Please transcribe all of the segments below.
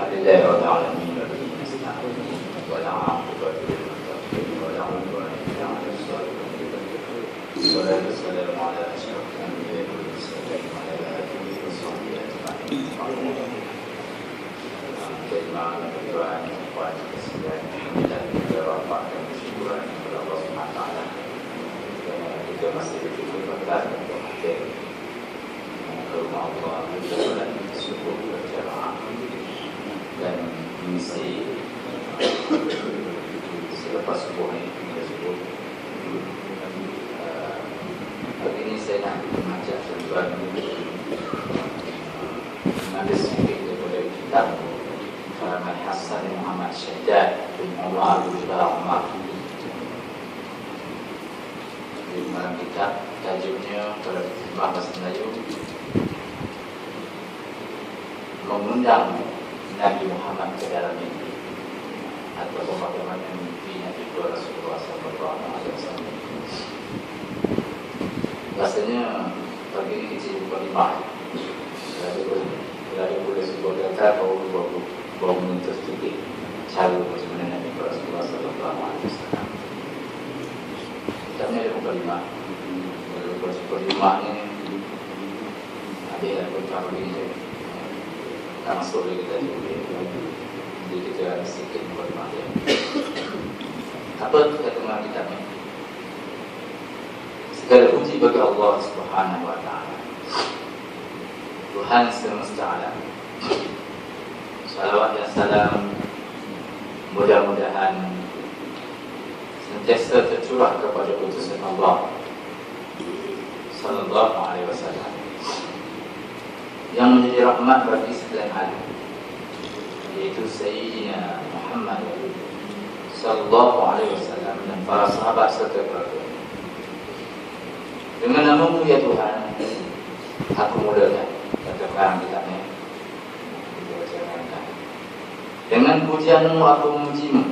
لله رب العالمين ولا عاقبة للمتقين ولا عدوان إلا على الظالمين والصلاة والسلام على أشرف الأنبياء والمرسلين وعلى آله وصحبه أجمعين. Terima Tuhan Tuhan Presiden dan kita rapatkan kesyukuran kepada Allah SWT kerana kita masih berkeberkatan untuk hadir ke rumah Allah dan subuh berjamaah dan mengisi selepas subuh ini hingga subuh. Hari ini saya nak mengajak tuan-tuan mengambil sedikit daripada kitab karangan Hasan Muhammad Syahdad bin Umar bin Umar. Di dalam kitab tajuknya pada bahasa Melayu mengundang Nabi Muhammad ke dalam mimpi atau bagaimana mimpi Nabi Rasulullah SAW. Rasanya pagi ini kita jumpa lima. Kalau boleh sebuah kata baru menuntut sedikit cara macam mana Nabi Rasulullah SAW. Kitabnya ada muka lima. Muka lima ni ada yang berapa begini. Tak masuk lagi kita juga. Jadi kita ada sedikit muka lima dia. Apa kata dalam kitabnya? Segala puji bagi Allah Subhanahu Wa Taala, Tuhan semesta alam. Salawat dan salam mudah-mudahan sentiasa tercurah kepada utusan Allah Sallallahu Alaihi Wasallam yang menjadi rahmat bagi sekalian alam, yaitu Sayyidina Muhammad Sallallahu Alaihi Wasallam dan para sahabat serta keluarga. Dengan nama-Mu ya Tuhan, aku mulakan kata perang kitabnya. Dengan pujian-Mu aku memuji-Mu,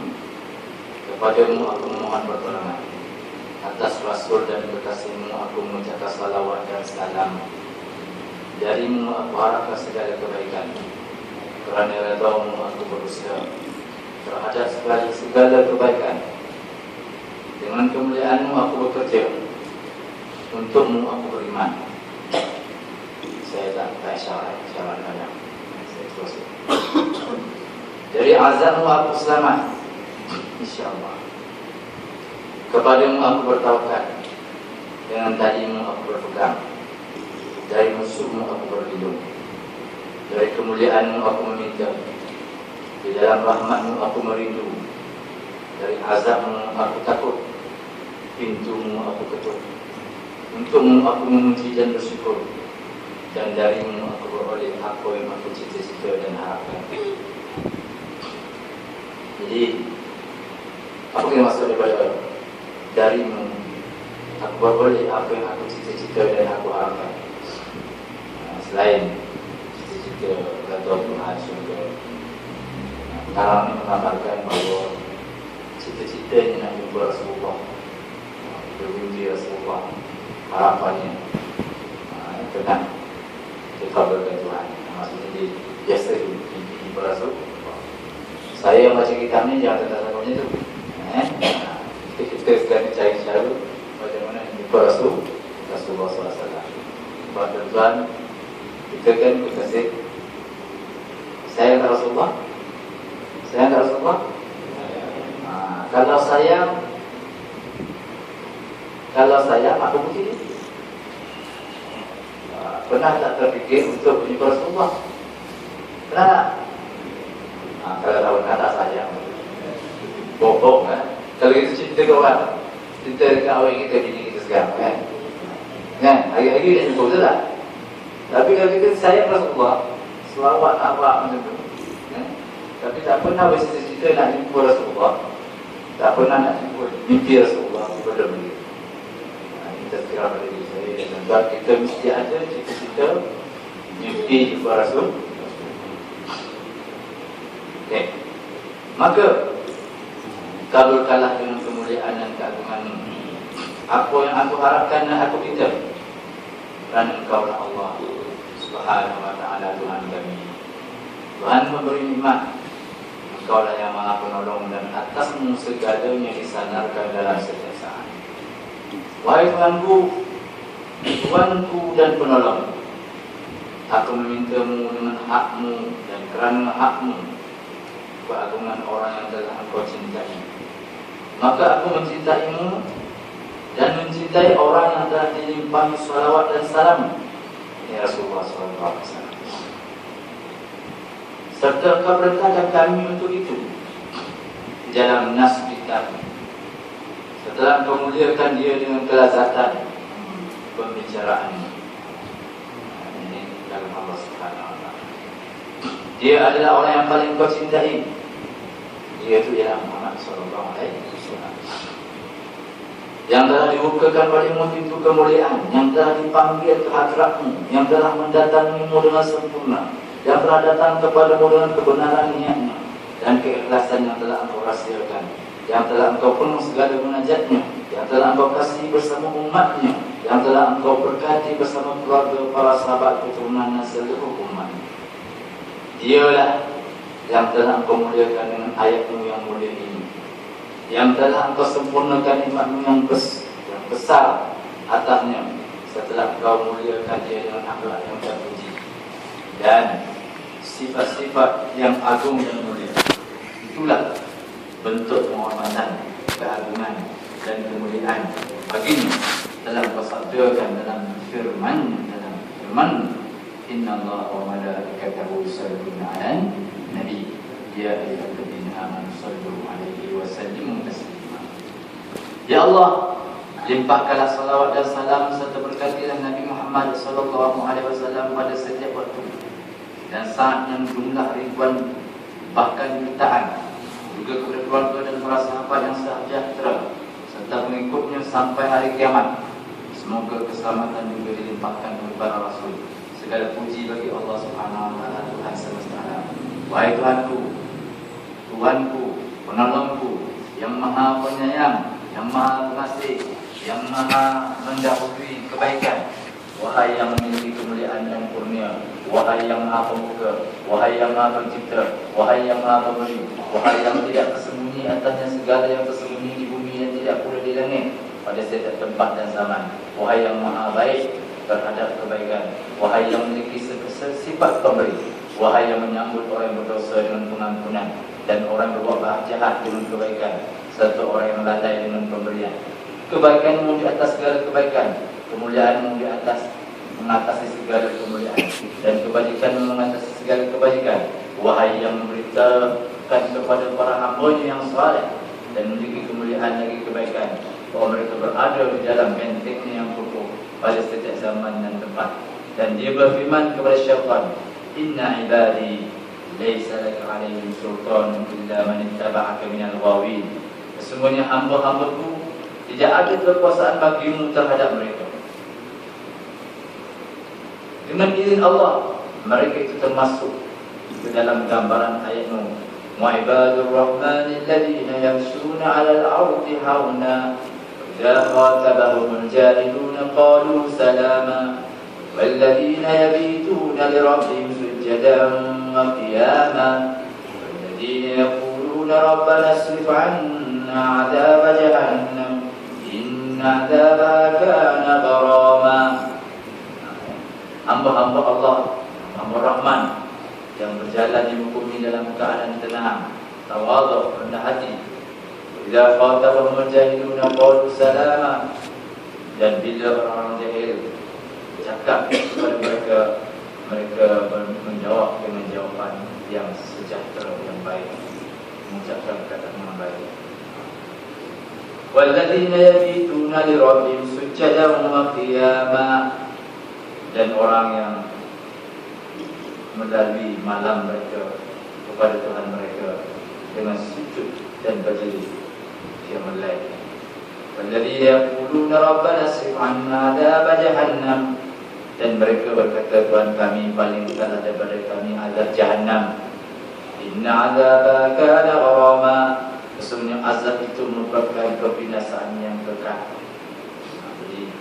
kepada-Mu aku memohon pertolongan. Atas Rasul dan kekasih-Mu aku mengucapkan salawat dan salam. Dari-Mu aku harapkan segala kebaikan. Kerana redha-Mu aku berusaha terhadap segala kebaikan. Dengan kemuliaan-Mu aku bekerja. Untuk-Mu aku beriman. Saya tak syarat banyak. Saya terus. Dari azab-Mu aku selamat, insyaAllah. Kepada-Mu aku bertawakal, dengan tadi-Mu aku berpegang. Dari musuh-Mu aku berlindung. Dari kemuliaan-Mu aku meminta. Di dalam rahmat-Mu aku merindu. Dari azab-Mu aku takut. Pintu-Mu aku ketuk. Untuk-Mu aku memuji dan bersyukur. Dan dari-Mu aku beroleh apa yang aku cita-cita dan harapkan. Jadi, apa yang maksud daripada dari-Mu aku beroleh apa yang aku cita-cita dan aku harapkan. Selain cita-cita kata Tuhan syurga, sekarang ini mengamalkan bahawa cita-citanya nak jumpa Rasulullah, berwujud Rasulullah, harapannya tenang dikabulkan Tuhan. Maksudnya dia biasa jumpa Rasul. Saya yang baca kitab ni jangan tentang-tentangnya tu. Kita sedang cari cara macam mana jumpa Rasulullah SAW. Sebab tuan, kita kan berkasih sayang tak Rasulullah? Sayang tak Rasulullah? Kalau sayang aku begini. Pernah tak terfikir untuk jumpa Rasulullah? Pernah tak? Kalau tahu kata sayang bohong kan. Kalau kita cerita ke orang, cerita dekat awak kita, bini kita sekarang kan, hari-hari dia jumpa, betul tak? Tapi kalau kita sayang Rasulullah, selawat awak macam tu kan? Tapi tak pernah bercerita nak jumpa Rasulullah, tak pernah nak jumpa mimpi Rasulullah, kepada beliau. Kita sekarang pada diri saya, sebab kita mesti ada cita-cita mimpi jumpa Rasul. Okay. Maka kabulkanlah dengan kemuliaan dan keagungan apa yang aku harapkan dan aku minta, kerana Engkau lah Allah Subhanahu Wa Taala Tuhan kami. Tuhan memberi nikmat, Engkau lah yang Maha Penolong, dan atasmu segalanya disandarkan dalam setiap saat. Wahai Tuhanku, Tuhanku dan penolong, aku memintamu dengan hakmu, dan kerana hakmu keagungan orang yang telah Engkau cintai, maka aku mencintaimu dan mencintai orang yang telah dilimpahi salawat dan salam, ya Rasulullah SAW. Serta Engkau perintahkan kami untuk itu di dalam nas kitab. Setelah Engkau muliakan dia dengan kelazatan pembicaraan, ini dalam Allah Subhanahu Wa Taala. Dia adalah orang yang paling Engkau cintai. Dia itu ialah Muhammad Sallallahu Alaihi Wasallam, yang telah dibukakan padamu pintu kemuliaan, yang telah dipanggil ke hadratmu, yang telah mendatangimu dengan sempurna, yang telah datang kepadamu dengan kebenaran niatnya dan keikhlasan yang telah Engkau rahsiakan, yang telah Engkau penuh segala munajatnya, yang telah Engkau kasih bersama umatnya, yang telah Engkau berkati bersama keluarga, para sahabat, keturunan dan seluruh umat. Dialah yang telah Engkau muliakan dengan ayat-Mu yang mulia ini, yang telah Engkau sempurnakan nikmat-Mu yang besar atasnya, setelah Engkau muliakan dia dengan akhlak yang terpuji dan sifat-sifat yang agung dan mulia. Itulah bentuk penghormatan, keagungan dan kemuliaan baginya telah Engkau sabdakan dalam firman, Inna Allah wa malaikatahu yusalluna 'alan nabi ya ayyuhalladzina amanu sallu 'alaihi wa sallimu taslima. Ya Allah, limpahkanlah salawat dan salam serta berkatilah Nabi Muhammad sallallahu alaihi wasallam pada setiap waktu dan saat yang jumlah ribuan bahkan jutaan, juga kepada keluarga dan para sahabat yang sejahtera serta pengikutnya sampai hari kiamat. Semoga keselamatan juga dilimpahkan kepada para rasul. Segala puji bagi Allah Subhanahu Wa Taala, Tuhan semesta alam. Wahai Tuhanku, Tuhanku, penolongku, yang Maha Penyayang, yang Maha Pengasih, yang Maha mendahului kebaikan. Wahai yang memiliki kemuliaan dan kurnia, wahai yang Maha Pembuka, wahai yang Maha Pencipta, wahai yang Maha Pemberi, wahai yang tidak tersembunyi atasnya segala yang tersembunyi di bumi dan tidak pula di langit pada setiap tempat dan zaman. Wahai yang Maha Baik terhadap kebaikan, wahai yang memiliki sifat pemberi, wahai yang menyambut orang yang berdosa dengan pengampunan dan orang berbuat jahat dengan kebaikan, serta orang yang meladai dengan pemberian. Kebaikanmu di atas segala kebaikan, kemuliaanmu di atas mengatasi segala kemuliaan, dan kebajikanmu mengatasi segala kebajikan. Wahai yang memberitakan kepada para hamba-Nya yang saleh dan memiliki kemuliaan lagi kebaikan, bahwa mereka berada di dalam bentengnya yang kokoh pada setiap zaman dan tempat. Dan dia berfirman kepada syaitan, Inna ibadi laysa laka alaihim sultan illa man ittaba'aka minal ghawin. Sesungguhnya hamba-hambaku tidak ada kekuasaan bagimu terhadap mereka. Dengan izin Allah, mereka itu termasuk ke dalam gambaran ayat-Mu. Wa ibadur rahmanil ladzina yamshuna 'alal ardi hauna idza khatabahumul jahiluna qalu salama wal ladzina yabituna li rabbihim sujadan wa qiyama wal ladzina yaquluna rabbana asrif 'anna 'adzaba jahannam inna 'adzabaha kana gharama. Hamba-hamba Allah, hamba Rahman yang berjalan di bumi dalam keadaan tenang, tawadhu, rendah hati. Idza khatabahumul jahiluna qalu salama, dan bila orang jahil bercakap kepada mereka, mereka menjawab dengan jawapan yang sejahtera, yang baik, mengucapkan kata yang baik. Walladzina yabituna li rabbihim sujadan wa qiyama, dan orang yang melalui malam mereka kepada Tuhan mereka dengan sujud dan berdiri qiyamul lail. Walladzina yaquluna rabbana asrif 'anna 'adzaba jahannam, dan mereka berkata, Tuhan kami, palingkanlah daripada kami azab jahannam. Inna 'adzabaha kana gharama, sesungguhnya azab itu merupakan kebinasaan yang kekal. Jadi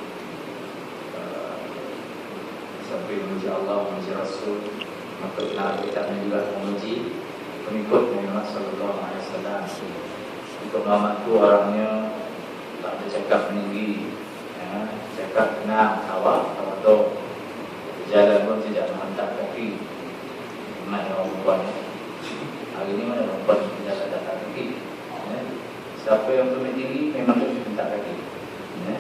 sampai memuji Allah, memuji Rasul, Maka kita juga memuji pengikut Muhammad sallallahu alaihi wasallam. Untuk Muhammad itu orangnya tak bercakap meninggi, ya, cakap tenang, awak atau jalan pun tidak menghantar kaki. Mana orang perempuan ni? Hari ini mana orang perempuan tidak ada kaki? Ya. Siapa yang tinggi memang tak minta kaki. Ya.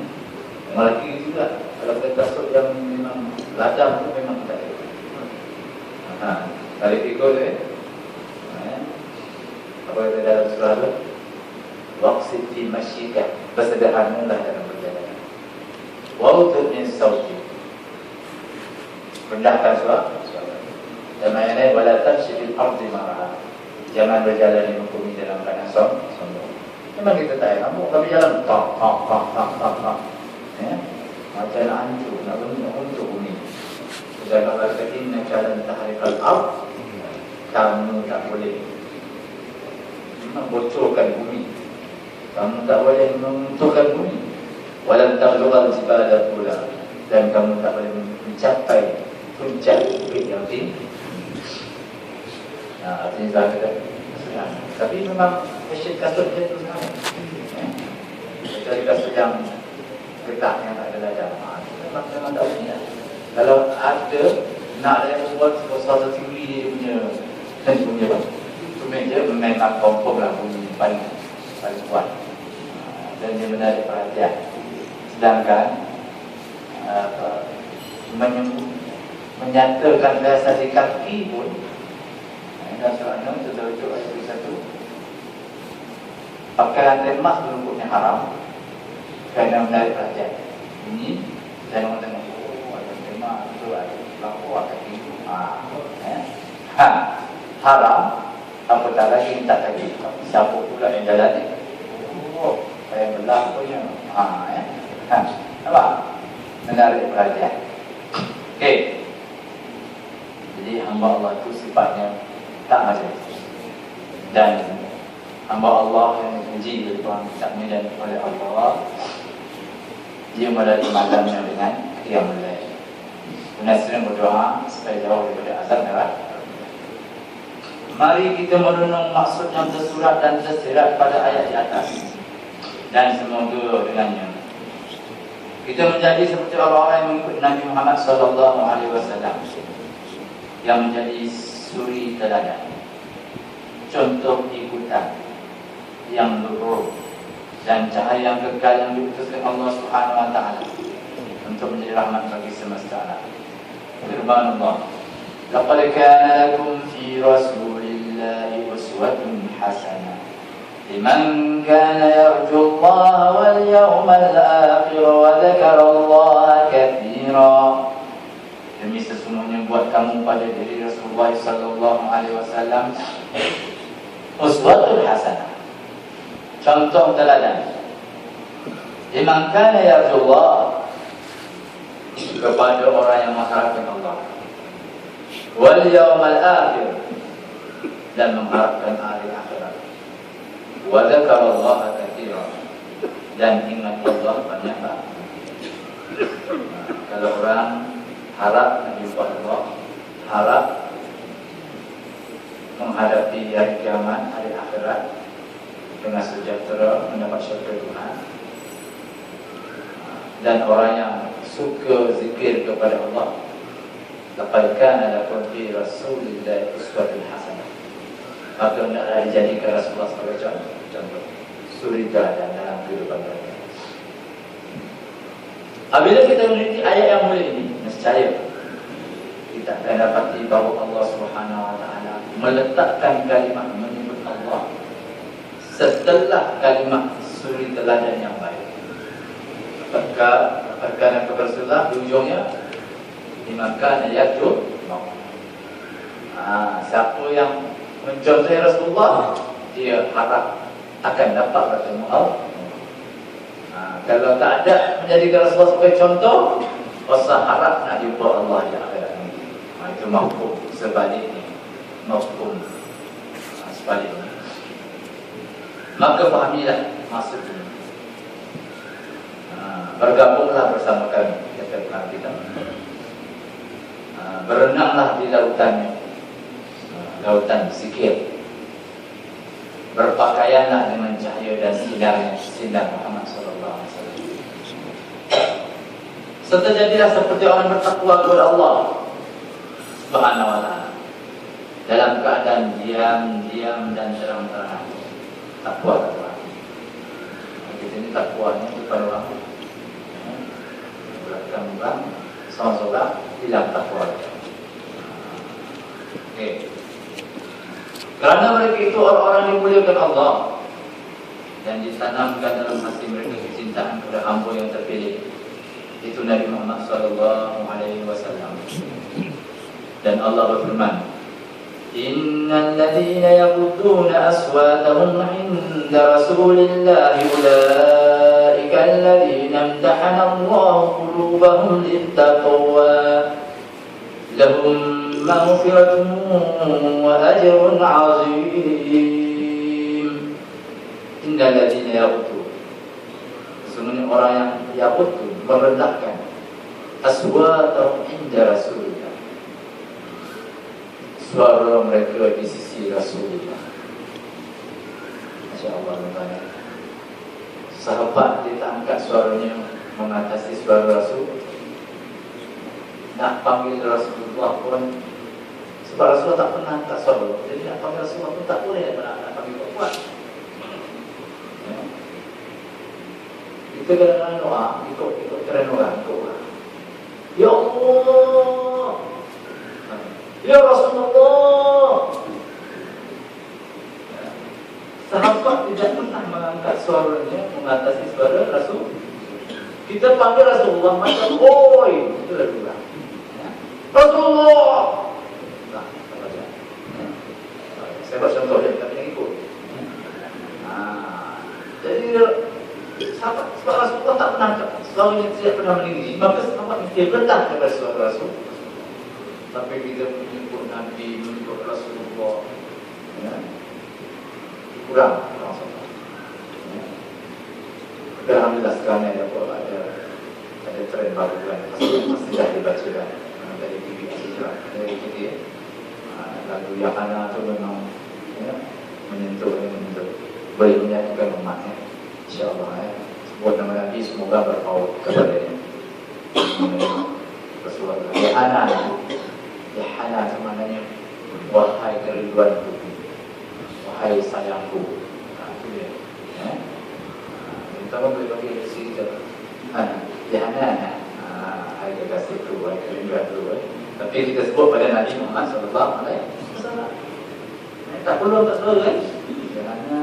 Yang lelaki juga, kalau kita kasut yang memang ladang tu memang tak kaki. Tarik ikut apa kata dalam surah tu? Waqsid fi masyika, bersederhanalah dalam perjalanan. Wa'udud min sawti, rendahkan suara. Dan ayat wala tamshi fil ardi maraha, jangan berjalan di muka bumi dalam keadaan sombong. Memang kita tak kamu tapi jalan tak. Ya, macam nak hancur, nak untuk bumi. Jangan kata inna jalan tahrikal ard, kamu tak boleh membocorkan bumi, kamu tak boleh menentukan bumi. Walam taghluqal jibala pula, dan kamu tak boleh mencapai puncak bukit yang tinggi. Artinya saya kata tapi memang fashion kasut dia tu sama. Kecuali kasut yang ketat yang tak ada ladang, memang tak punya. Kalau ada nak yang membuat suara tinggi dia punya meja memang confirm lah bunyi paling kuat, dan dia menarik perhatian. Sedangkan menyatakan biasa di kaki pun dan soalnya sesuatu ayat satu, pakaian emas berukutnya haram kerana menarik perhatian. Ini saya nak tengok ayat emas itu ada lampu kaki itu haram. Apatah lagi minta kaki, siapa pula yang jalan ni? Saya belah apa yang nampak? Menarik perhatian. Okey. Jadi hamba Allah itu sifatnya tak macam itu. Dan hamba Allah yang dipuji oleh Tuhan dan oleh Allah, dia melalui malamnya dengan qiyamul lail. Benar sering berdoa supaya jauh daripada azab neraka. Mari kita merenung maksud yang tersurat dan tersirat pada ayat di atas, dan semoga dengannya kita menjadi seperti orang-orang yang mengikut Nabi Muhammad sallallahu alaihi wasallam, yang menjadi suri teladan, contoh ikutan yang lurus dan cahaya yang kekal yang diutuskan Allah Subhanahu wa taala untuk menjadi rahmat bagi semesta alam. Firman Allah, laqad kana lakum fi rasulillahi uswatun hasanah liman kana yarju Allah wal yawmal akhir wa dzakara Allah katsira. Demi sesungguhnya buat kamu pada diri Rasulullah sallallahu alaihi wasallam uswatun hasanah, contoh teladan. Liman kana yarju Allah, kepada orang yang mengharapkan Allah, wal yawmal akhir, dan mengharapkan hari akhirat, wa dzakarallaha katsira, dan ingat Allah banyak. Kalau orang harap menjumpa Allah, harap menghadapi hari kiamat, hari akhirat dengan sejahtera, mendapat syurga Tuhan, dan orang yang suka zikir kepada Allah, laqad kana lakum fi rasulillahi uswatun hasanah, maka hendaklah dijadikan Rasulullah sebagai contoh suri teladan dalam kehidupan mereka. Apabila kita meneliti ayat yang mulia ini, nescaya kita akan dapati bahawa Allah Subhanahu wa taala meletakkan kalimah menyebut Allah setelah kalimah suri teladan yang baik. Perkara Rasulullah di ujungnya dimakan yarju. Siapa yang mencontohi Rasulullah, dia harap akan dapat bertemu Allah. Kalau tak ada menjadikan Rasulullah sebagai contoh, rasa harap nak jumpa Allah di akhirat nanti. Itu mafhum sebaliknya, mafhum sebaliknya. Maka fahamilah maksud ini. Bergabunglah bersama kami, kata Tuhan kita. Berenanglah di lautannya, lautan zikir. Berpakaianlah dengan cahaya dan sinar Muhammad sallallahu alaihi wasallam. Serta jadilah seperti orang bertakwa kepada Allah Subhanahu wa taala. Dalam keadaan diam dan terang-terangan. Takwa kepada Allah. Kita ini takwanya bukan orang berkembang seorang hilang takwa. Okey. Kerana mereka itu orang-orang yang dimuliakan Allah dan ditanamkan dalam hati mereka kecintaan kepada hamba yang terpilih, itu Nabi Muhammad sallallahu alaihi wasallam. Dan Allah berfirman, Innal ladzina yaghudduna aswatahum 'inda Rasulillahi ulaika alladzina imtahana Allahu qulubahum lit-taqwa lahum maghfiratun wa ajrun 'azim. Innal ladzina yaghudduna, sesungguhnya orang yang yaghuddu, merendahkan aswatahum 'inda Rasulillah, suara mereka di sisi Rasulullah. Masya Allah, sahabat dia tak angkat suaranya mengatasi suara Rasul. Nak panggil Rasulullah pun, sebab Rasulullah tak pernah angkat suara, jadi nak panggil Rasulullah pun tak boleh nak panggil kuat. Kita kadang-kadang doa ikut keren orang, Ya Allah, Ya Rasulullah. Sahabat tidak pernah mengangkat suaranya mengatasi suara Rasul. Kita panggil Rasulullah macam oi, itu dah dulu. Rasulullah. Nah, saya buat contoh dia, tapi yang ikut. Jadi sahabat Rasulullah tak pernah angkat suaranya, tidak pernah meninggi. Maka sahabat mesti rendah kepada suara Rasul. Tapi kita menyebut Nabi, menyebut Rasulullah, kurang sama. Alhamdulillah sekarang ada trend baru kan, pasti dah dibaca kan, dari TV dari TV. Lagu Yahana tu memang menyentuh, boleh menyanyikan umatnya. InsyaAllah sebut nama Nabi, semoga berpaut kepadanya. Rasulullah Yahana itu maknanya wahai kerinduanku, wahai sayangku. Itu dia. Kita boleh bagi sini ke Yahana, hai kekasihku, wahai kerinduanku. Tapi kita sebut pada Nabi Muhammad sallallahu alaihi wasallam. Tak perlu tak tahu kan? Yahana,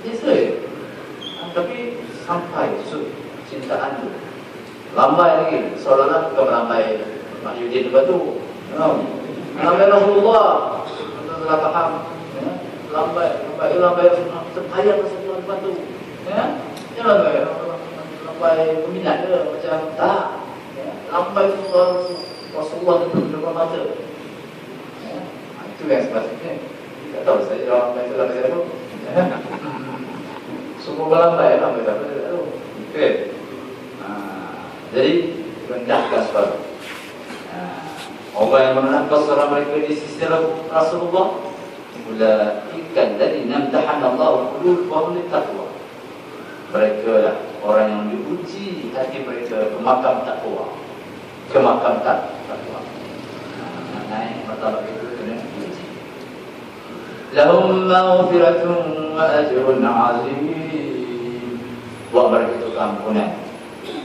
biasa. Tapi sampai cintaan tu lambai lagi, seolah-olah bukan melambai Mak Yudin batu. Lambai Rasulullah, kita telah faham. Lambai Rasulullah, terpayang Rasulullah batu. Jangan lambai peminat ke macam tak. Lambai Rasulullah itu depan mata. Itu yang sepatutnya. Tak tahu saya lambai itu lambai siapa. Semua lambai tak tahu. Okey. Jadi rendahkan suara. Orang yang merendahkan suara mereka di sisi Rasulullah, ulaiikal ladzina imtahana Allahu qulubahum lit-taqwa. Mereka lah orang yang diuji hati mereka ke makam takwa. Naik martabat itu kena diuji. Lahum maghfiratun wa ajrun 'azim. Buat mereka itu ampunan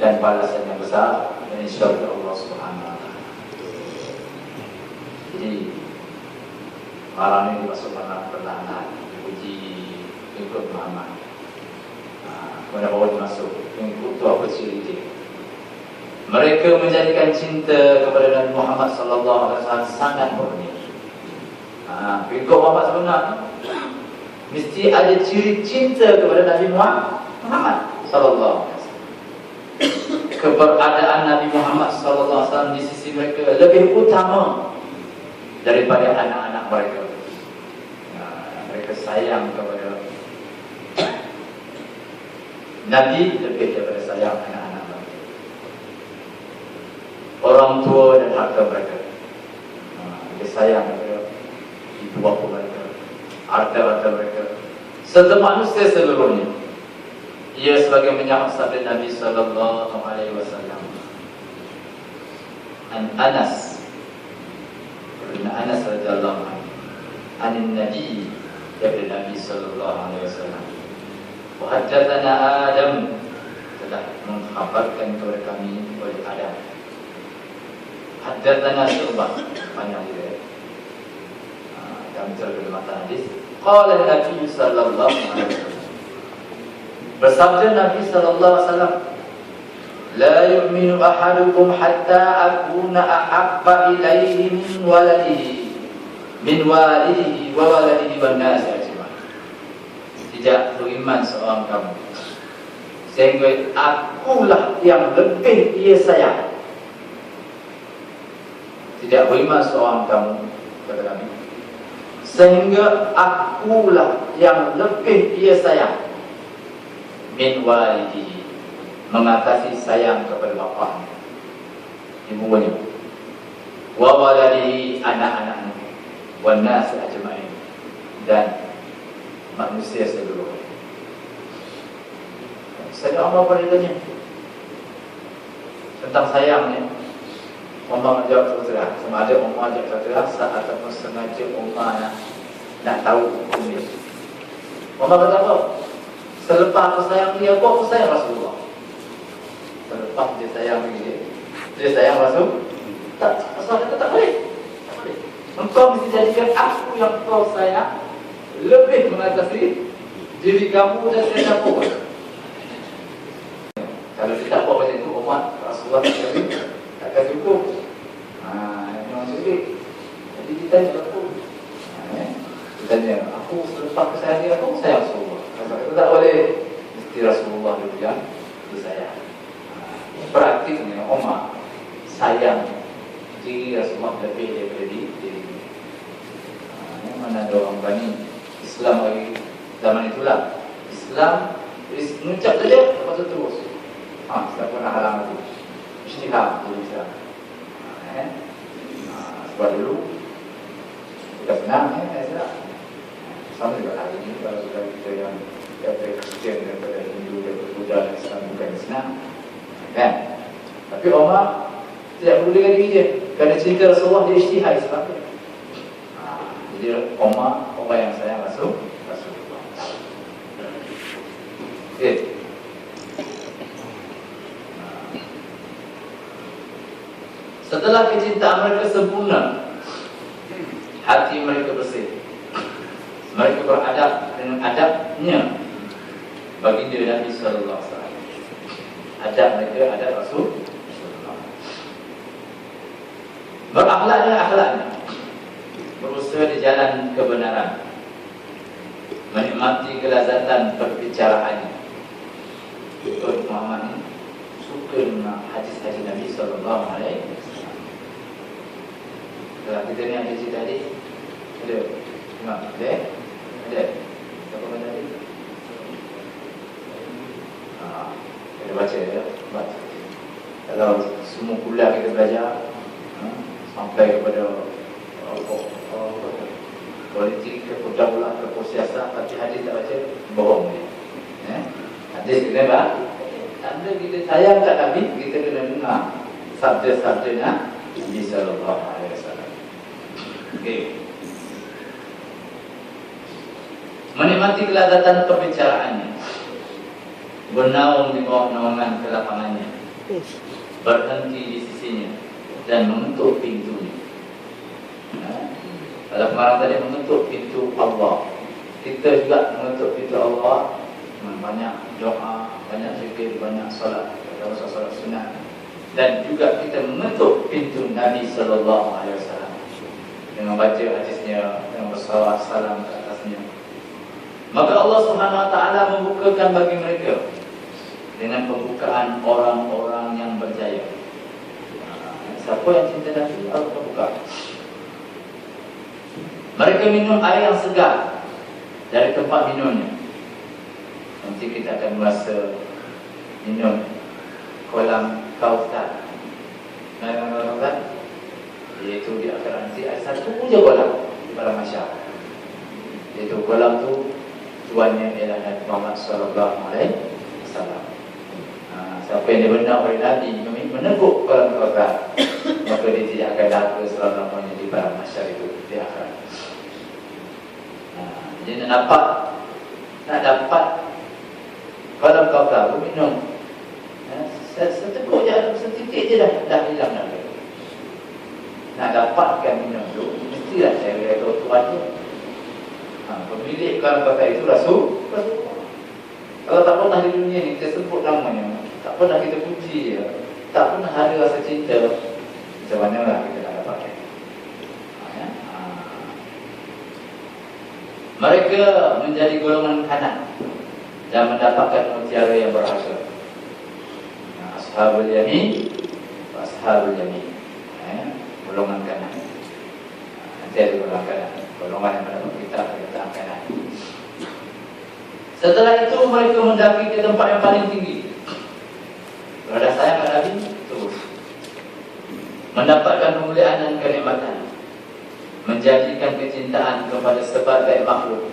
dan balasan yang besar dari syurga Allah Subhanahu wa taala. Jadi orang ini dimasukkan perlahan-lahan, diuji ikut Muhammad. Kepada bawa dimasuk mengikut tu apa ciri dia. Mereka menjadikan cinta kepada Nabi Muhammad sallallahu alaihi wasallam sangat murni. Ikut Muhammad sebenarnya mesti ada ciri cinta kepada Nabi Muhammad sallallahu alaihi wasallam. Keberadaan Nabi Muhammad sallallahu alaihi wasallam di sisi mereka lebih utama daripada anak-anak mereka. Mereka sayang kepada Nabi lebih daripada sayang anak-anak mereka, orang tua dan harta mereka. Mereka sayang kepada waktu mereka, harta mereka, serta manusia seluruhnya. Ia sebagai menyahut sabda Nabi sallallahu alaihi wasallam. Anas radhiyallahu anhu anin Nabi dari Nabi sallallahu alaihi wasallam. Wa haddatsana Adam, telah mengkhabarkan kepada kami oleh Adam. Haddatsana Syu'bah, panjang juga. Kami terjemah mata hadis. Qala Nabi sallallahu alaihi wasallam. Bersabda Nabi sallallahu alaihi wasallam, la yu'minu ahadukum hatta akuna ahabba ilaihi min walidihi wa waladihi wan nasi ajma'in. Tidak beriman seorang kamu sehingga akulah yang lebih ia sayang. Tidak beriman seorang kamu, kata kami, sehingga akulah yang lebih ia sayang min walidihi, mengatasi sayang kepada bapaknya, ibunya, wa waladihi, anak-anaknya, wan nasi ajma'in, dan manusia seluruhnya. Saya Allah bertanya tentang sayangnya. Umar jawab saudara, sama ada Umar jawab saudara ataupun sengaja Umar nak tahu hukumnya. Umar kata apa? Selepas aku sayang dia, aku sayang Rasulullah. Selepas dia sayang dia sayang Rasul. Tak, Rasul tak boleh. Engkau mesti jadikan aku yang kau sayang lebih mengatasi diri kamu dan siapa pun. Kalau tidak buat macam itu, umat Rasulullah takkan cukup. Memang sulit. Jadi kita jangan aku. Kita tanya, aku selepas kesayang dia, aku sayang Rasulullah. Itu tak boleh. Mesti Rasulullah dulu yang disayang. Praktiknya, umat sayang diri Rasulullah lebih daripada diri. Mana ada orang berani Islam lagi zaman itulah. Islam mengucap saja, lepas itu terus. Tak pernah halang itu. Isytihad dulu Islam. Sebab dulu kita senang Islam. Sama juga hari ini kalau kita yang daripada Kristian, daripada Hindu, daripada Buddha dan Islam bukan senang. Kan? Tapi Umar tidak perlu dengan diri dia. Kerana cinta Rasulullah dia isytihad Islam. Jadi Umar yang sayang Rasulullah. Okay. Setelah kecintaan mereka sempurna, hati mereka bersih, mereka beradab dengan adabnya baginda Nabi sallallahu alaihi wasallam. Adab mereka adab Rasul. Berakhlak dengan akhlaknya, berusaha di jalan kebenaran, menikmati kelazatan perbicaraannya. Ikut Muhammad ini suka dengan hadis-hadis Nabi sallallahu alaihi wasallam. Kalau kita ni ada cerita tadi, ada, ada. Siapa baca tadi? Kita baca ya, baca. Kalau semua kuliah kita belajar sampai kepada politik, ke pergaulan, ke siasat, tapi hadis tak baca, bohong dia. Hadis kita baca. Tanda kita sayang tak Nabi, kita kena dengar sabda-sabdanya Nabi sallallahu alaihi wasallam. Okay. Menikmati kelazatan perbicaraannya, bernaung di bawah naungan kelapangannya, berhenti di sisinya dan mengetuk pintunya. Kalau kemarin tadi mengetuk pintu Allah, kita juga mengetuk pintu Allah. Banyak doa, banyak zikir, banyak salat, salat sunat, dan juga kita mengetuk pintu Nabi sallallahu alaihi wasallam dengan baca hadisnya, dengan bersalawat salam ke atasnya. Maka Allah Subhanahu wa taala membukakan bagi mereka dengan pembukaan orang-orang yang berjaya. Siapa yang cinta Nabi, Allah membuka. Mereka minum air yang segar dari tempat minumnya. Nanti kita akan merasa minum kolam Kautsar. Kolam Kautsar, iaitu di akhirat nanti ada satu je kolam. pada masyarakat. Iaitu kolam tu tuannya ialah Nabi Muhammad sallallahu alaihi wasallam. Siapa yang dibenar oleh Nabi meneguh kolam Kautsar, maka dia tidak akan dapat selama-lamanya di padang mahsyar itu di akhirat. Jadi nak dapat kolam Kautsar minum, seteguk je, setitik je dah hilang dah. Nak dapatkan minum tu mestilah saya beritahu Tuhan tu. Pemilik kolam Kautsar itu Rasulullah. Kalau tak pernah di dunia ni kita sebut namanya, tak pernah kita puji dia, tak pernah ada rasa cinta, macam mana lah kita nak dapatkan. Mereka menjadi golongan kanan dan mendapatkan mutiara yang berharga. Ashabul yamin, ashabul yamin, golongan kanan. Nanti ada golongan kanan, golongan yang mendapat kita kanan. Setelah itu mereka mendaki ke tempat yang paling tinggi. Berada sayang kepada Nabi, terus mendapatkan kemuliaan dan kenikmatan, menjadikan kecintaan kepada sebagai makhluk,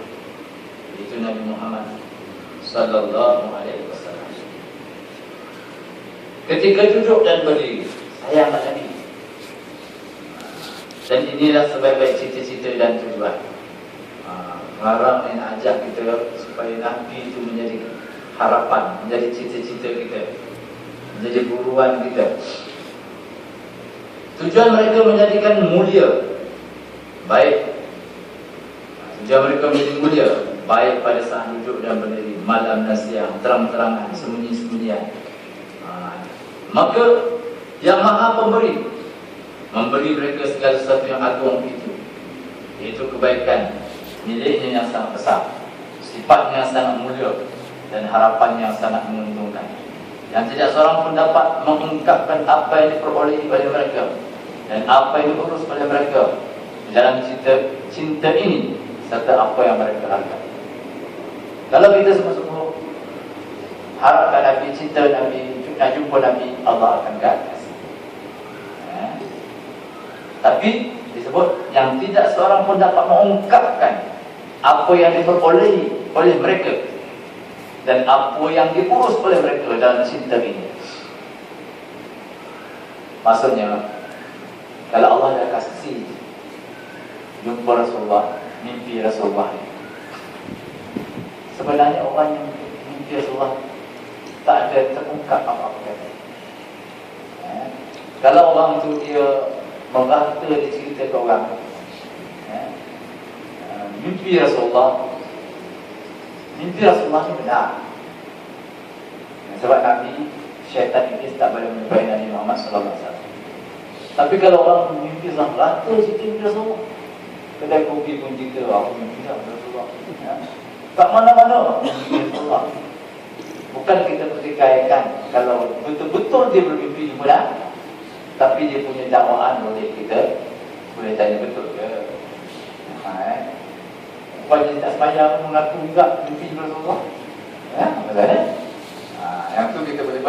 itu Nabi Muhammad sallallahu alaihi wasallam. Ketika duduk dan berdiri, sayang kepada Nabi. Dan inilah sebaik-baik cita-cita dan tujuan. Marah yang ajak kita supaya Nabi itu menjadi harapan, menjadi cita-cita kita, menjadi buruan kita. Tujuan mereka menjadikan mulia, baik. Tujuan mereka menjadi mulia, baik pada saat duduk dan berdiri, malam dan siang, terang-terangan, sembunyi-sembunyian. Maka Yang Maha Pemberi memberi mereka segala sesuatu yang agung itu, iaitu kebaikan miliknya yang sangat besar, sifatnya yang sangat mulia, dan harapannya yang sangat menguntungkan, yang tidak seorang pun dapat mengungkapkan apa yang diperoleh oleh mereka dan apa yang diurus oleh mereka dalam cinta ini, serta apa yang mereka harapkan. Kalau kita semua-semua harapkan Nabi, cinta Nabi, nak jumpa Nabi, Allah akan kasih. Tapi disebut yang tidak seorang pun dapat mengungkapkan apa yang diperoleh oleh mereka dan apa yang diurus oleh mereka dalam cinta ini. Maksudnya, kalau Allah dah kasih jumpa Rasulullah, mimpi Rasulullah, sebenarnya orang yang mimpi Rasulullah tak ada terungkap apa-apa. Kalau orang tu dia merata dia cerita ke orang, mimpi Rasulullah ni benar. Sebab Nabi, syaitan iblis tak boleh menyerupai Nabi Muhammad SAW. Tapi kalau orang mimpi Rasulullah, rata cerita mimpi Rasulullah. Kedai kopi pun cerita, aku mimpi Rasulullah. Kat mana-mana mimpi Rasulullah. Bukan kita pertikaikan kalau betul-betul dia bermimpi jumpa dah, tapi dia punya dakwaan boleh kita boleh tanya betul ke. Bukan dia tak sembahyang mengaku juga mimpi Rasulullah. Maksudnya yang tu kita boleh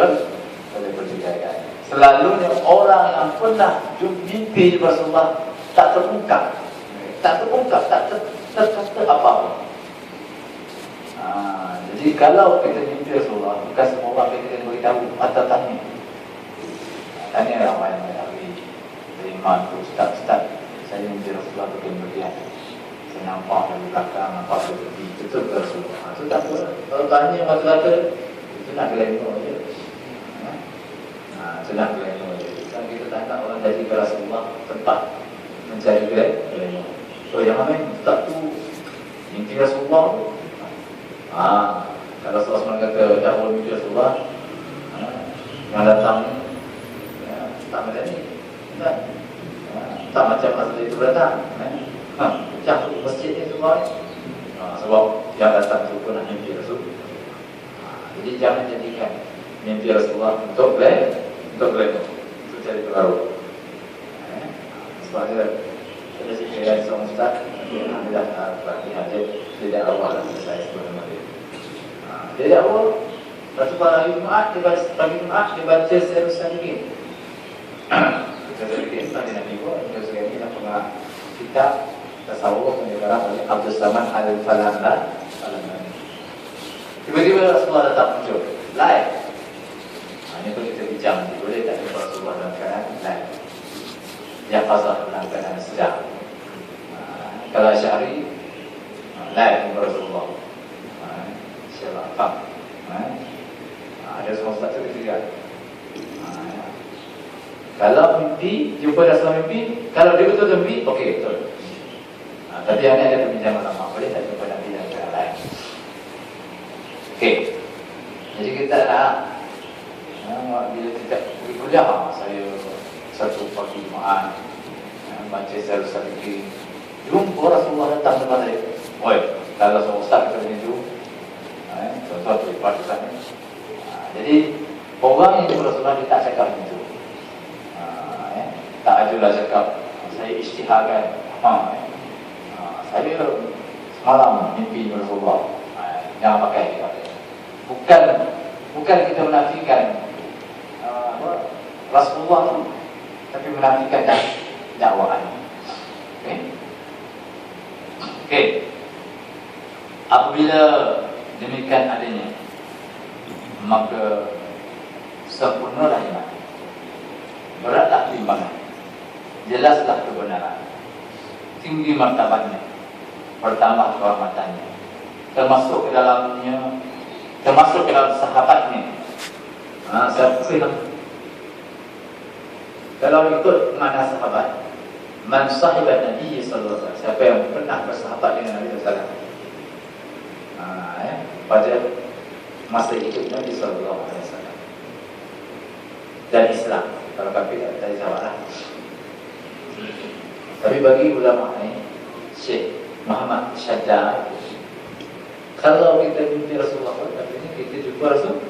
pertikaikan. Selalunya orang yang pernah mimpi Rasulullah tak terungkap, tak terkata apa-apa. Jadi kalau kita mimpi Rasulullah, bukan semua orang kita beritahu atau tanya. Tanya ramai Nabi, terima tu ustaz, saya mimpi Rasulullah berkemudian. Saya nampak dari belakang, nampak dari tepi, betul ke Rasulullah? Itu tak apa. Kalau tanya kata-kata, itu nak gelengok je. Itu nak gelengok je. Kan kita tak nak orang jadi ke Rasulullah tempat mencari gelengok. So yang mana ustaz tu mimpi Rasulullah tu. Kalau Rasulullah kata dah boleh mimpi Rasulullah, yang datang tak macam ni, tak macam asal itu datang, pecah masjid ni semua ni. Sebab yang datang tu pun nak mimpi Rasul. Jadi jangan jadikan mimpi Rasulullah untuk geleng, untuk cari pengaruh. Sebab dia ada sikit yang seorang ustaz, dia dah bagi hajat, dia dah awal dah selesai sebelum dia. Dia dah awal, lepas tu pada hari Jumaat, dia baca Sarikin. Sarikin, tadi Nabi buat, Sarikin nak pengarah kitab tasawuf yang dikarang oleh Abdul Samad Al-Falahlah. Tiba-tiba Rasulullah datang muncul live. Ini pun kita bincang, boleh tak jumpa Rasulullah dalam keadaan live, yaqazah dalam keadaan sedang. Kalau Asy'ari live jumpa Rasulullah, siapa faham? Ada semua satu ketiga. Kalau mimpi, jumpa Rasulullah mimpi, kalau dia betul mimpi, okey betul. Tapi yang ini ada perbincangan ulama, boleh tak jumpa Nabi dalam keadaan live? Okey. Jadi kita nak bila kita pergi kuliah, saya satu pagi Jumaat baca Al-Sadiqi, jumpa Rasulullah datang kepada saya. Oi, kalau seorang ustaz kita begitu, contoh tu ipar ni. Jadi orang yang jumpa Rasulullah dia tak cakap begitu. Tak ajulah cakap saya isytiharkan. Saya semalam mimpi Rasulullah. Jangan pakai kita. Bukan kita menafikan Rasulullah tu, tapi menafikan dakwaan. Okey. Apabila demikian adanya, maka sempurnalah iman, beratlah timbangan, jelaslah kebenaran, tinggi martabatnya, bertambah kehormatannya, termasuk ke dalam sahabatnya. Siapa bilang? Kalau ikut mana sahabat, man sahibat Nabi sallallahu alaihi wasallam, siapa yang pernah bersahabat dengan Nabi sallallahu alaihi wasallam, pada masa hidup Nabi sallallahu alaihi wasallam dan Islam. Kalau kafir tak jawablah. Tapi bagi ulama ni, Syekh Muhammad Syadda, kalau kita mimpi Rasulullah, artinya kita jumpa Rasul,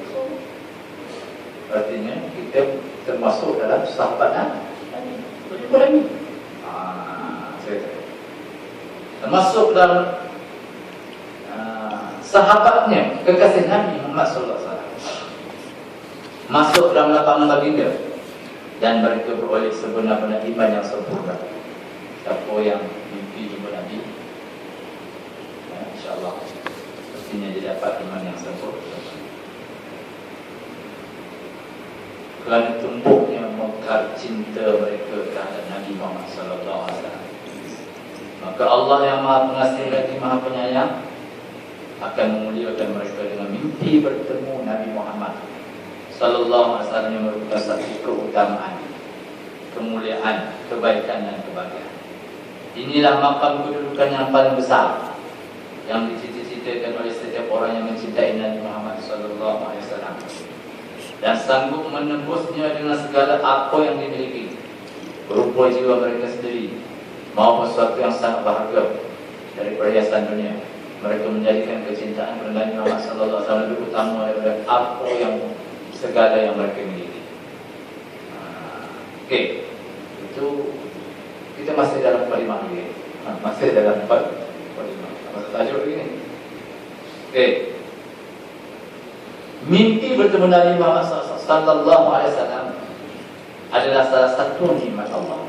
artinya kita termasuk dalam sahabat Nabi. Jumpa Nabi. Termasuk dalam sahabatnya, kekasih Nabi Muhammad sallallahu alaihi wasallam. Masuk dalam lapangan baginda dan mereka beroleh sebenar-benar iman yang sempurna. Siapa yang mimpi jumpa Nabi, insya-Allah pastinya dia dapat iman yang sempurna. Kerana tumpuknya mekar cinta mereka terhadap Nabi Muhammad sallallahu alaihi wasallam, maka Allah yang Maha Pengasih lagi Maha Penyayang akan memuliakan mereka dengan mimpi bertemu Nabi Muhammad sallallahu alaihi wasallam yang merupakan satu keutamaan, kemuliaan, kebaikan dan kebahagiaan. Inilah makam kedudukan yang paling besar yang dicita-citakan oleh setiap orang yang mencintai Nabi Muhammad sallallahu alaihi wasallam dan sanggup menembusnya dengan segala apa yang dimiliki, berupa jiwa mereka sendiri maupun sesuatu yang sangat berharga dari perhiasan dunia. Mereka menjadikan kecintaan kepada Nabi Muhammad sallallahu alaihi wasallam lebih utama daripada apa yang segala yang mereka miliki. Okey, itu kita masih dalam kalimah ini. Masih dalam kalimah. Apa tajuk ini? Okey. Mimpi bertemu Nabi Muhammad sallallahu alaihi wasallam adalah salah satu nikmat Allah.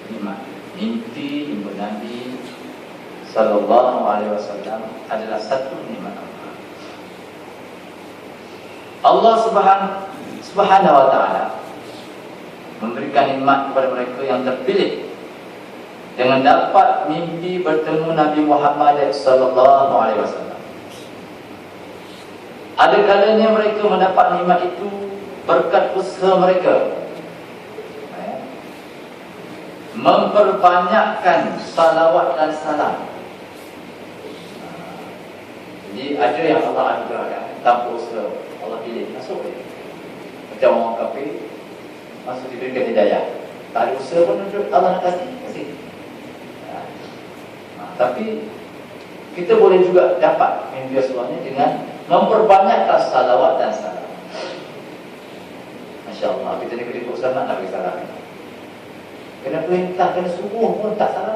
Nikmat. Mimpi jumpa Nabi sallallahu alaihi wasallam adalah satu nikmat Allah. Allah Subhanahu wa taala memberikan nikmat kepada mereka yang terpilih dengan dapat mimpi bertemu Nabi Muhammad sallallahu alaihi wasallam. Ada kalanya mereka mendapat nikmat itu berkat usaha mereka memperbanyakkan salawat dan salam. Jadi ada yang Allah anugerahkan tanpa usaha, Allah pilih masuk dia. Macam orang kafir masuk diberikan hidayah, tak ada usaha pun Allah nak kasih. Tapi kita boleh juga dapat mimpi Rasulullah dengan memperbanyakkan salawat dan salam. Masya Allah, kita ni ketika usaha nak bagi salam. Kena perintah, kena suruh pun tak salah.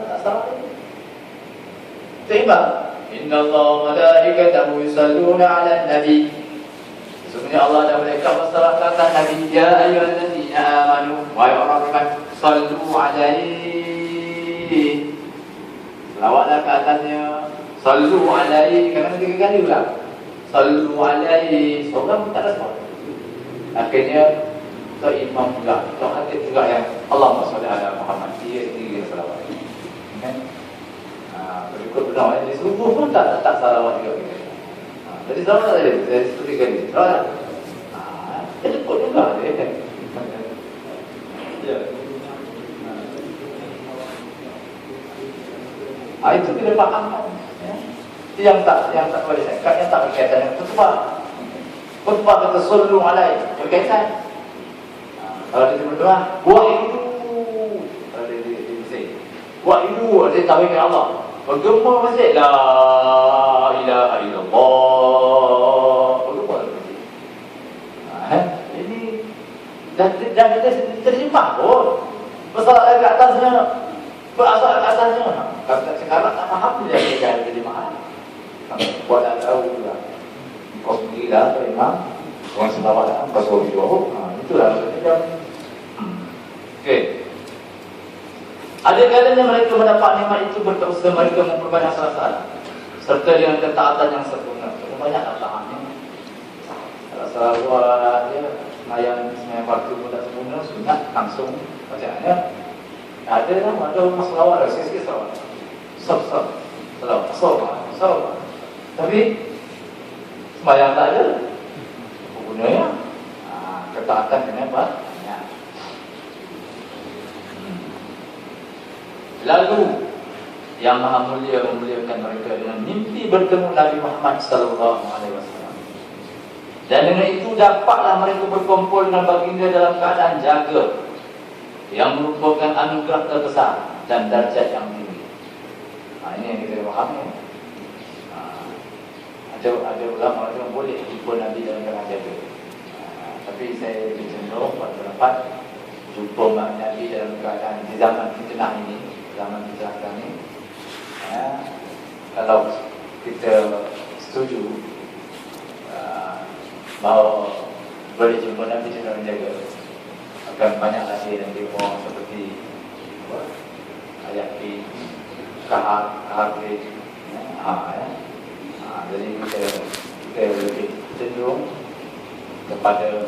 Seimbang. Inna Allah malaikatahu yusalluna ala nabi. Sesungguhnya Allah dan malaikat bersalawat ke atas Nabi. Ya ayyuhallazina amanu, wahai orang beriman, sallu alaihi. Selawatlah ke atasnya. Sallu alaihi, kadang 3 kali ulang. Sallu alaihi, seorang pun tak ada selawat. Akhirnya Tok Imam juga, Tok Khatib juga yang Allahumma sholli ala Muhammad, dia sendiri selawat. Kan? Berikut benar, jadi subuh pun tak salawat juga. Jadi selawat tadi, saya seperti kali. Selawat. Jadi kok juga dia. Ya. Itu kita faham. Yang tak boleh saya, yang tak berkaitan dengan khutbah. Khutbah kata sallu alaihi berkaitan. Kalau dia berdoa, wahidu. Kalau dia masjid, wahidu, dia tauhid Allah. Bergema masjid, la ilaha illallah. Bergema masjid. Ini dah kita terjemah pun. Masalah ke atasnya, berasal ke atasnya. Kalau sekarang tak faham dia cara terjemahan. Buat tak tahu juga. Kau gila atau imam, orang selawat, kau suruh jawab. Itulah maksudnya. Okey. Ada kalanya mereka mendapat nikmat itu berterusan mereka memperbanyak salat serta dengan ketaatan yang sempurna. Banyak taatnya. Kalau salawat dia sembahyang fardu pun tak sempurna, sunat langsung bacaannya. Ada masalah sikit-sikit salawat. Salawat. Tapi sembahyang tak ada. Gunanya ketaatan kenapa? Lalu yang Maha Mulia memuliakan mereka dengan mimpi bertemu Nabi Muhammad sallallahu alaihi wasallam. Dan dengan itu dapatlah mereka berkumpul dengan baginda dalam keadaan jaga, yang merupakan anugerah terbesar dan darjat yang tinggi. Ini yang kita fahami. Ada ulama yang boleh jumpa Nabi dalam keadaan jaga. Tapi saya lebih cenderung berpendapat jumpa Nabi dalam keadaan di zaman fitnah ini, zaman kejahatan ini, kalau kita setuju bahawa boleh jumpa Nabi dalam jaga, akan banyak lagi yang dibuang seperti ayat di kahar jadi kita lebih cenderung kepada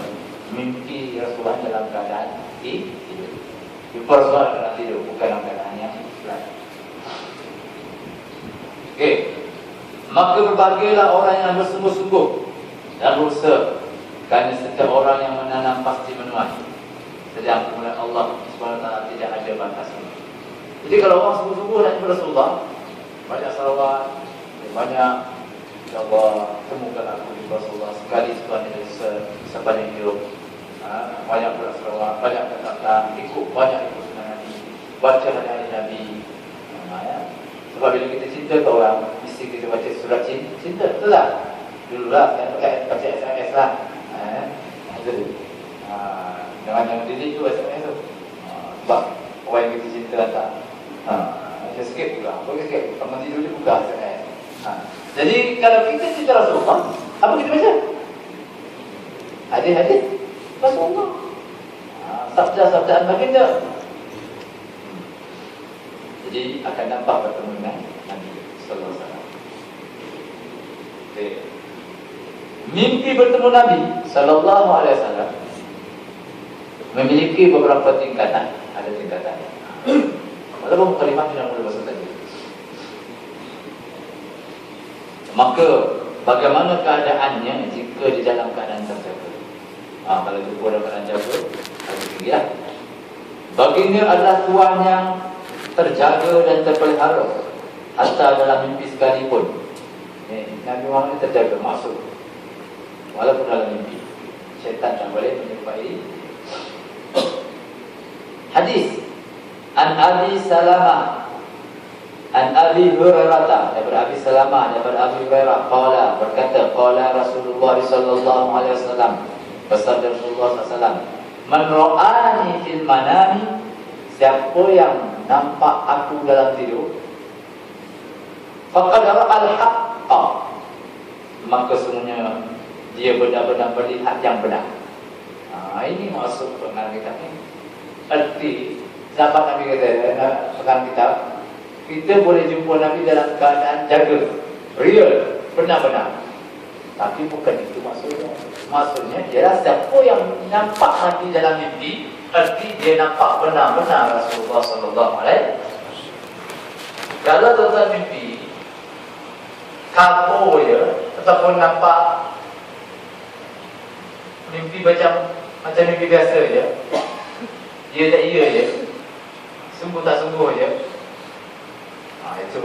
mimpi Rasulullah dalam keadaan tidur. Jumpa Rasulullah dalam tidur, bukan dalam keadaan yang lain. Okey. Maka berbagailah orang yang bersungguh-sungguh dan berusaha, kerana setiap orang yang menanam pasti menuai. Sedang kemuliaan Allah SWT tidak ada batasnya. Jadi kalau orang sungguh-sungguh nak jumpa Rasulullah, banyak salawat, banyak ya Allah, temukan aku di Rasulullah sekali sepanjang hidup. Banyak pula salawat, banyak kata, ikut sunnah Nabi, baca hadis Nabi. Sebab bila kita cinta ke orang, mesti kita baca surat cinta, betul tak? Dululah, saya pakai SMS lah. Itu. Jangan delete tu SMS tu. Sebab orang yang kita cinta tak. Saya skip pula, boleh skip. Kalau mati dulu buka SMS. Jadi kalau kita cinta Rasulullah, apa kita baca? Hadis Rasulullah. Sabda-sabdaan baginda. Jadi akan nampak bertemu dengan Nabi sallallahu alaihi wasallam. Mimpi bertemu Nabi sallallahu alaihi wasallam memiliki beberapa tingkatan. Ada tingkatannya. Walaupun kalimat yang boleh bahasa tadi. Maka bagaimana keadaannya jika di dalam keadaan terjaga? Kalau jumpa dalam keadaan jaga, lagi tinggi lah. Baginda adalah Tuhan yang terjaga dan terpelihara hatta dalam mimpi sekalipun. Nabi Muhammad terjaga masuk walaupun dalam mimpi. Syaitan tak boleh menyerupai. Hadis An Abi Salamah An Abi Hurairah, daripada Abi Salamah, daripada Abi Hurairah, qala, berkata, qala Rasulullah sallallahu alaihi wasallam, bersabda Rasulullah sallallahu alaihi wasallam, man ra'ani fil manami, siapa yang nampak aku dalam tidur, faqad ra'al haqqa, maka sesungguhnya dia benar-benar melihat yang benar. Ini masuk pengarang kitab ni. Erti sahabat Nabi kata pengarang kitab, kita boleh jumpa Nabi dalam keadaan jaga, real, benar-benar. Tapi bukan itu maksudnya. Maksudnya ialah siapa yang nampak Nabi dalam mimpi, arti dia nampak benar-benar Rasulullah sallallahu alaihi wasallam. Kalau tuan-tuan mimpi kabur je, ataupun nampak mimpi macam mimpi biasa je, dia tak iya je, sungguh tak sungguh je, itu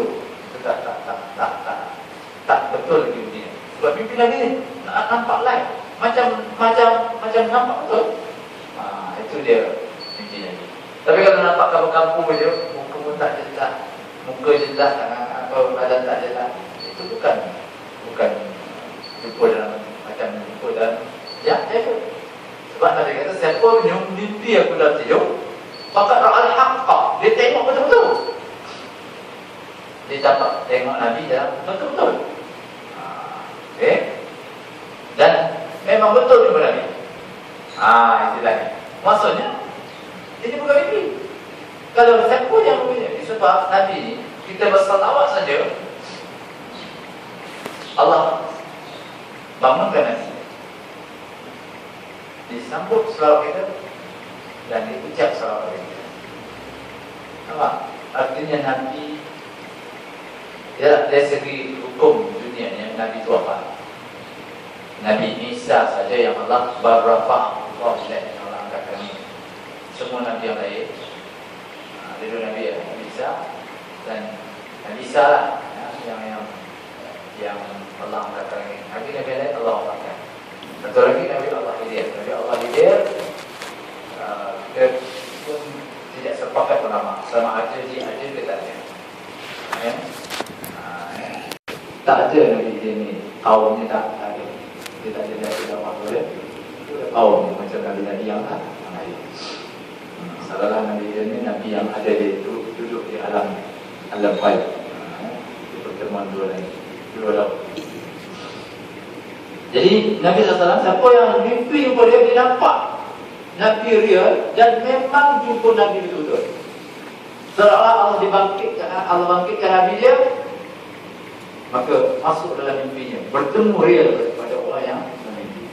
tak betul lagi mimpi. Sebab mimpi lagi ni nampak lain, macam nampak betul. Itu dia mimpi lagi. Tapi kalau nampak kampung je, muka pun tak jelas, muka jelas atau badan tak jelas, itu bukan jumpa dalam macam jumpa dalam jaga. Sebab Nabi kata siapa yang mimpi aku dalam tidur, maka ra'al haqqa, dia tengok betul-betul. Dia dapat tengok Nabi dalam betul-betul. Okey. Dan memang betul jumpa Nabi. Istilahnya. Maksudnya ini bukan mimpi. Kalau siapa yang punya, sebab Nabi ni kita bersalawat saja, Allah bangunkan Nabi, disambut selawat kita dan diucap selawat kita. Nampak? Artinya Nabi dari segi hukum dunia ni, Nabi itu apa? Nabi Isa saja yang Allah berrafa, Allah tidak orang angkat kami. Semua Nabi yang lain, dulu Nabi Isa dan Nabi Isa lah yang Allah angkat kami. Nabi lain Allah angkat. Betul lagi Nabi Allah hidir. Nabi Allah hidir, dia pun tidak sepakat ulama sama ada dia ada ke tak ada. Tak ada Nabi dia ni, kaumnya tak ada. Dia tak ada dari dakwah boleh. Kaum macam Nabi yang lain. Salah Nabi dia ni Nabi yang ada dia itu duduk di alam baik. Di pertemuan dua laut. Jadi Nabi SAW, siapa yang mimpi jumpa dia nampak Nabi real dan memang jumpa Nabi betul-betul. Seolah Allah bangkitkan Nabi dia, maka masuk dalam mimpinya, bertemu real kepada orang yang memimpi.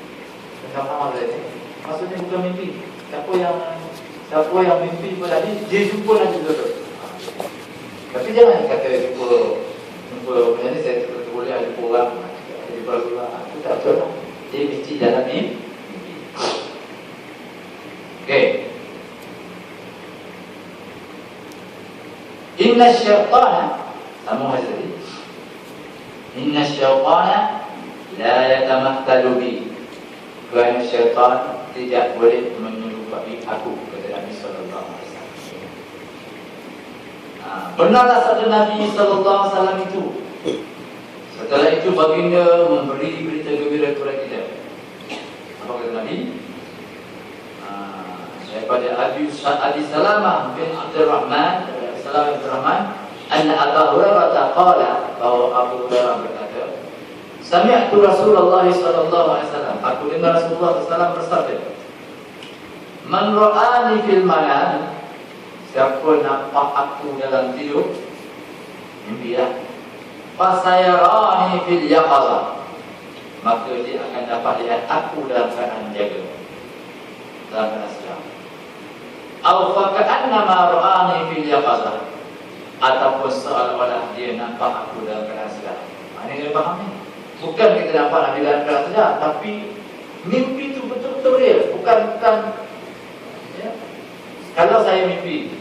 Sama-sama tadi. Maksudnya bukan mimpi. Siapa yang mimpi pada Nabi, dia jumpa Nabi betul-betul. Tapi jangan kata jumpa macam ni, saya boleh jumpa orang di Rasulullah. Itu tak betul. Dia mesti dalam mimpi. Okey. Inna syaitana, sama macam tadi. Inna syaitana la yatamathalu bi. Kerana syaitan tidak boleh menyerupai aku, kata Nabi sallallahu alaihi wasallam. Benarlah sabda Nabi sallallahu alaihi wasallam itu. Setelah itu baginda memberi berita gembira kepada kita. Apa kata Nabi? Daripada Abi Salamah bin Abdurrahman, anna Abu Hurairah qala, bahwa Abu Hurairah berkata, sami'tu Rasulullah sallallahu alaihi wasallam, aku dengar Rasulullah sallallahu alaihi wasallam bersabda, man ra'ani fil manam, siapa nampak aku dalam tidur, mimpilah, fasayarani fil yaqazah, maka dia akan dapat lihat aku dalam keadaan jaga, dalam keadaan sedang. Aw faka'annama ra'ani fil yaqazah, ataupun seolah-olah dia nampak aku dalam keadaan sedang. Ini kena faham ni. Bukan kita nampak Nabi dalam keadaan sedang, tapi mimpi itu betul-betul real. Bukan ya. Kalau saya mimpi,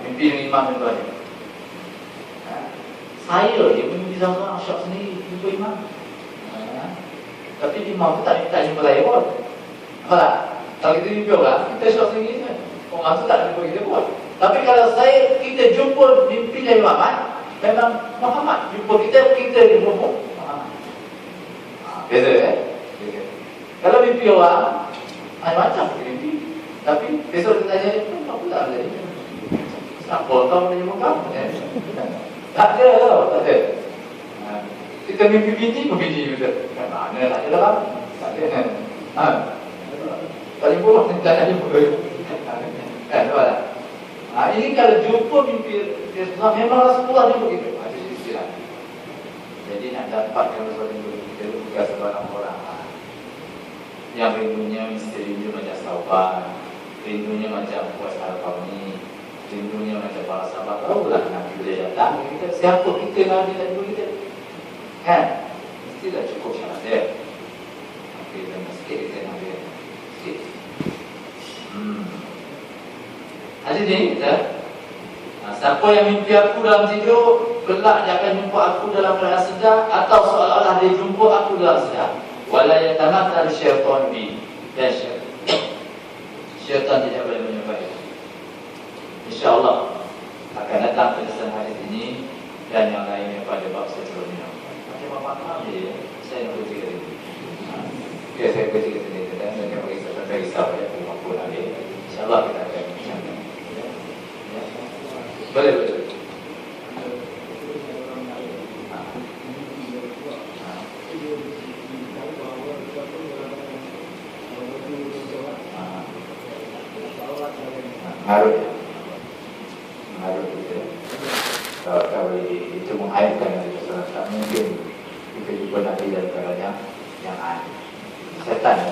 mimpi yang imam itu aja. Saya dia mimpi seorang syok sendiri jumpa imam. Tapi imam tu tak jumpa saya pun. Apa tak? Kalau kita mimpi orang, kita syok sendiri kan. Orang tu tak jumpa kita pun. Tapi kalau kita jumpa mimpi dari Muhammad, memang Muhammad jumpa kita jumpa Muhammad. Beza kan? Kalau mimpi orang, macam mimpi. Tapi besok kita tanya, apa tak ada? Siapa kau tanya muka? Tak ada tau, tak ada. Kita mimpi biji pun biji juga. Mana tak ada lah. Tak ada. Tak jumpa, tak jumpa. Nampak tak? Ini kalau jumpa mimpi Rasulullah, memang Rasulullah jumpa kita. Ada istilah. Jadi nak dapat yang Rasulullah jumpa kita bukan sebarang orang. Yang rindunya misteri macam sahabat, rindunya macam puas al-Qawmi, rindunya macam para sahabat. Tahu lah Nabi boleh datang kita. Siapa kita Nabi tak jumpa kita? Kan? Mestilah cukup syarat dia. Okey, dan sikit kita Nabi. Sikit. Hadis ni kita, siapa yang mimpi aku dalam tidur, kelak dia akan jumpa aku dalam keadaan sedar, atau seolah-olah dia jumpa aku dalam sedar. Wala yatamathal syaitan bi, dan syaitan tidak boleh menyampai. InsyaAllah akan datang penjelasan hadis ini dan yang lainnya pada bab seterusnya. Macam apa dia? Saya nak bercerita ini. Okey, saya bercerita ini dan saya bagi saya risau ya, mampu lagi. InsyaAllah kita akan bincangkan. Boleh. Mengaruh kita. Kalau itu mengaitkan dari Rasulullah, tak mungkin kita jumpa Nabi dalam keadaan yang aneh. Setan.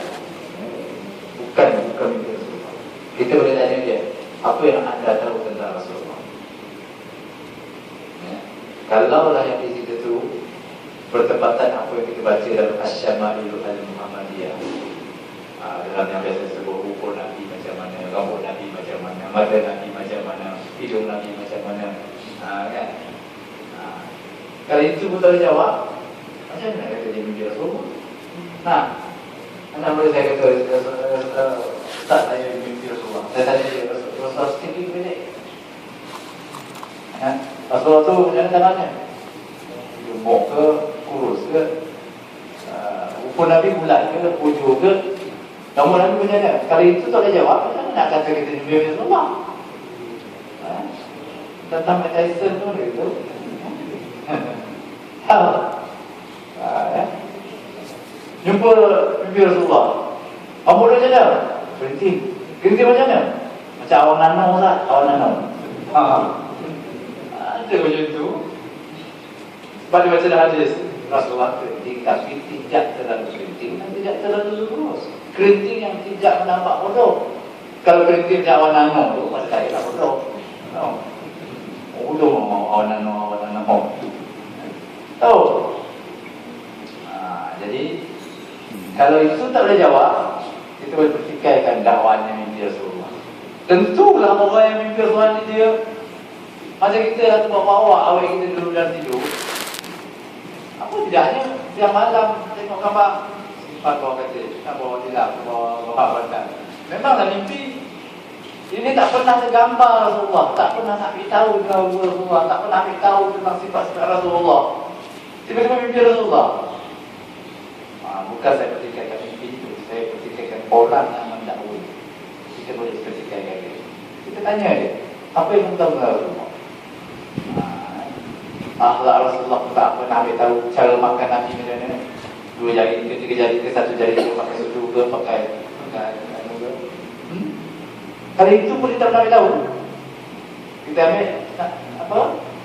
Bukan mimpi Rasulullah. Kita boleh tanya dia, apa yang anda tahu tentang Rasulullah? Kalau lah yang di situ tu bertepatan apa yang kita baca dalam Asy-Syama'il Al-Muhammadiyah, dalam yang biasa disebut ukur Nabi macam mana, rambut Nabi macam mana, mata Nabi macam mana, hidung Nabi macam mana, kan? Kalau itu pun tak boleh jawab, macam mana kata dia mimpi Rasulullah? Anda boleh saya kata, Ustaz saya mimpi Rasulullah. Saya tanya dia, Rasulullah setinggi pendek. Rasulullah tu macam mana tangannya? Gemuk ke, kurus ke, ukur Nabi bulat ke, ujung ke, rambut Nabi macam mana? Kalau itu tak boleh jawab, macam mana nak kata kita mimpi Rasulullah? Tentang Mike Tyson tu gitu. Jumpa mimpi Rasulullah, rambut dia macam mana? Kerinting. Kerinting macam mana? Macam awan nano lah, awan nano. Ada macam tu. Pada baca hadis Rasulullah kerinting, tapi tidak terlalu kerinting dan tidak terlalu lurus. Kerinting yang tidak menampak bodoh. Kalau kerinting macam awan nano tu, masih tak kira bodoh. Bodoh awan nano. Tahu? Jadi kalau itu tak boleh jawab, kita boleh pertikaikan dakwahnya mimpi Rasulullah. Tentulah orang yang mimpi Rasulullah ni dia macam kita lah tu bawa awak kita dulu dalam tidur. Apa tidaknya tiap malam tengok gambar simpan bawah katil, nak bawa tilap, bawa bandar. Memanglah mimpi. Ini tak pernah tergambar Rasulullah, tak pernah nak beritahu tentang Rasulullah, tak pernah beritahu tentang sifat-sifat Rasulullah. Tiba-tiba mimpi Rasulullah. Bukan saya pertikaikan mimpi itu, saya pertikaikan orang yang mendakwa. Kita boleh pertikaikan dia. Kita tanya dia, apa yang tahu tentang Rasulullah? Akhlak Rasulullah tak pernah tahu cara makan Nabi macam mana. 2 jari ke 3 jari ke 1 jari ke, pakai sudu ke, pakai anu ke. Kalau itu pun kita pernah tahu. Kita ambil apa?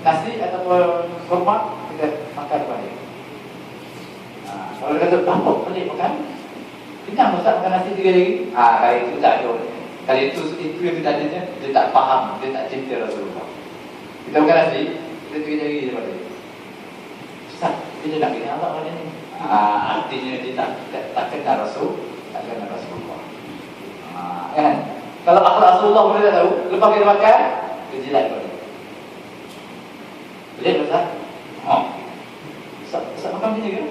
Nasi ataupun kurma, kita makan balik. Kalau dia kata, apa pelik makan? Kenyang Ustaz makan nasi 3 jari. Kalau itu tak ada. Kalau itu yang kita adanya, dia tak faham, dia tak cinta Rasulullah. Kita makan nasi, kita 3 jari je balik. Ustaz, dia nak kena Allah macam ni. Artinya dia tak kenal Rasul, tak kenal Rasulullah. Kan? Kalau akhlak Rasulullah boleh tak tahu, lepas kita makan, dia jilat balik. Boleh Ustaz? Ustaz makan macam ni ke?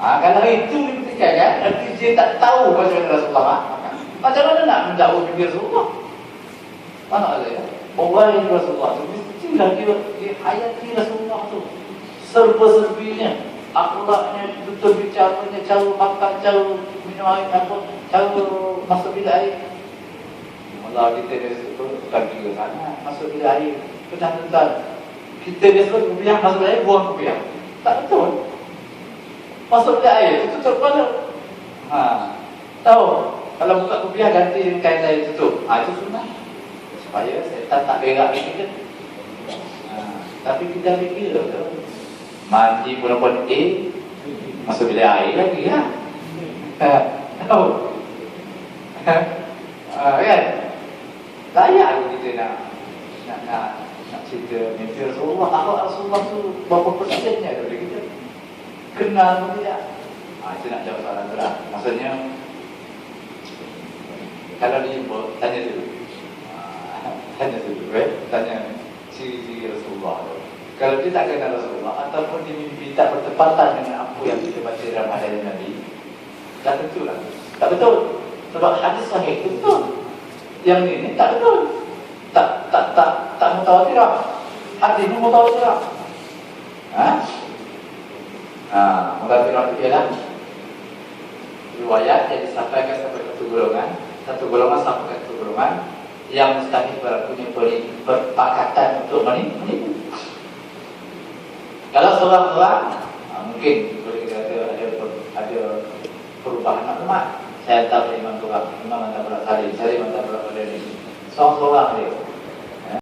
Kalau itu dibuktikan kan, nanti dia tak tahu macam mana Rasulullah makan. Macam mana nak mendakwa mimpi Rasulullah? Mana ada ya? Orang yang Rasulullah tu mestilah dia hayati Rasulullah tu serba-serbinya, akhlaknya, tutur bicaranya, cara makan, cara minum air, cara masuk bilik air. Mula kita dia sebut bukan kira sana, masuk bilik air benar-benar. Kita dia sebut kopiah, masuk bilik air, buang kopiah. Tak betul. Masuk bilik air, tutup kepala. Tahu? Kalau buka kopiah ganti kain air tutup. Itu sunnah. supaya setan tak berak kita. Tapi kita fikir mandi pun masuk bilik air lagi kan? Tahu? Kan? Layak kita nak cerita mimpi Rasulullah. Akhlak Rasulullah tu berapa persennya daripada kita? Kenal pun tidak. Itu nak jawab soalan berat. Maksudnya kalau dijumpa, tanya dulu. Tanya ciri-ciri Rasulullah. Kalau dia tak kenal Rasulullah ataupun dia mimpi tak bertepatan dengan apa yang kita baca dalam hadis Nabi, tak betul lah. Tak betul. Sebab hadis sahih itu betul. Yang ini tak betul. Tak mutawatirah. Hadis ini mutawatirah. Mutawatirah itu ialah riwayat yang disampaikan sampai satu golongan sampai satu golongan yang mustahil punya perpakatan untuk menipu. Kalau seorang-seorang mungkin boleh kata ada perubahan maklumat. Saya tahu Imam Turab, Imam Antabullah Salim, Salim Antabullah Salim. Seorang-seorang dia